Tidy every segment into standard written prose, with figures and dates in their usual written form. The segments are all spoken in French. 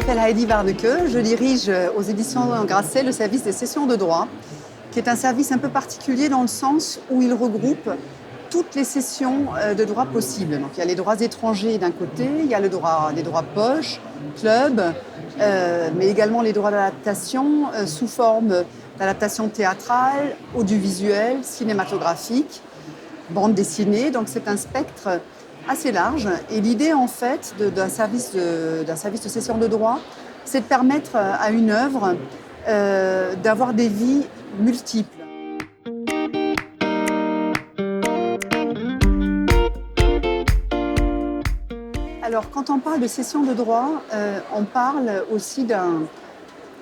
m'appelle Heidi Warnecke, je dirige aux éditions Grasset le service des cessions de droit, qui est un service un peu particulier dans le sens où il regroupe toutes les cessions de droits possibles. Donc il y a les droits étrangers d'un côté, il y a les droits poche, club, mais également les droits d'adaptation sous forme d'adaptation théâtrale, audiovisuelle, cinématographique, bande dessinée. Donc c'est un spectre assez large. Et l'idée en fait d'un service de cession de droit, c'est de permettre à une œuvre d'avoir des vies multiples. Alors, quand on parle de cession de droit, on parle aussi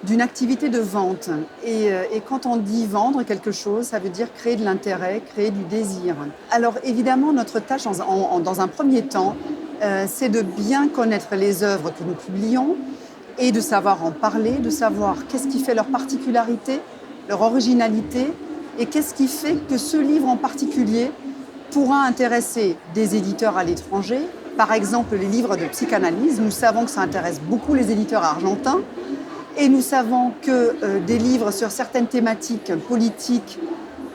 d'une activité de vente. Et quand on dit vendre quelque chose, ça veut dire créer de l'intérêt, créer du désir. Alors, évidemment, notre tâche, dans un premier temps, c'est de bien connaître les œuvres que nous publions et de savoir en parler, de savoir qu'est-ce qui fait leur particularité, leur originalité, et qu'est-ce qui fait que ce livre en particulier pourra intéresser des éditeurs à l'étranger. Par exemple, les livres de psychanalyse, nous savons que ça intéresse beaucoup les éditeurs argentins, et nous savons que des livres sur certaines thématiques politiques,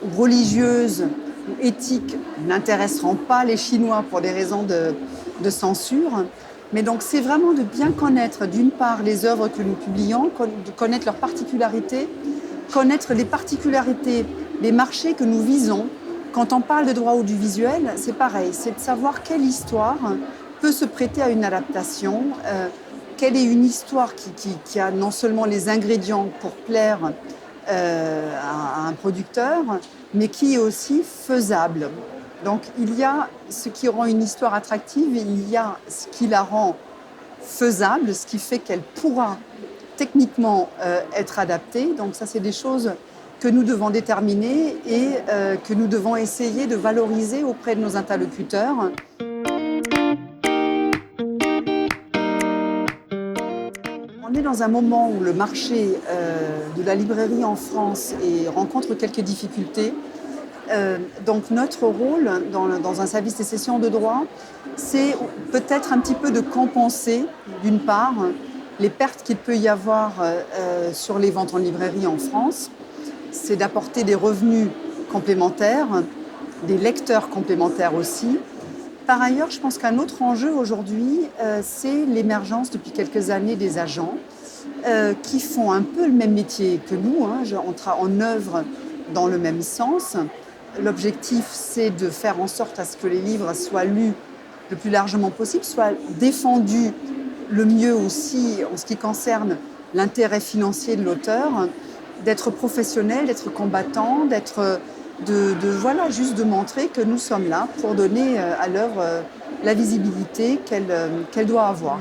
ou religieuses ou éthiques n'intéresseront pas les Chinois pour des raisons de censure. Mais donc c'est vraiment de bien connaître d'une part les œuvres que nous publions, de connaître leurs particularités, connaître les particularités des marchés que nous visons. Quand on parle de droit audiovisuel, c'est pareil, c'est de savoir quelle histoire peut se prêter à une adaptation, quelle est une histoire qui a non seulement les ingrédients pour plaire à un producteur, mais qui est aussi faisable. Donc il y a ce qui rend une histoire attractive et il y a ce qui la rend faisable, ce qui fait qu'elle pourra techniquement être adaptée. Donc ça, c'est des choses que nous devons déterminer et que nous devons essayer de valoriser auprès de nos interlocuteurs. On est dans un moment où le marché de la librairie en France rencontre quelques difficultés. Donc notre rôle dans un service de cession de droit, c'est peut-être un petit peu de compenser, d'une part, les pertes qu'il peut y avoir sur les ventes en librairie en France. C'est d'apporter des revenus complémentaires, des lecteurs complémentaires aussi. Par ailleurs, je pense qu'un autre enjeu aujourd'hui, c'est l'émergence depuis quelques années des agents qui font un peu le même métier que nous. On œuvre dans le même sens. L'objectif, c'est de faire en sorte à ce que les livres soient lus le plus largement possible, soient défendus le mieux aussi en ce qui concerne l'intérêt financier de l'auteur, d'être professionnel, d'être combattant, juste de montrer que nous sommes là pour donner à l'œuvre la visibilité qu'elle doit avoir.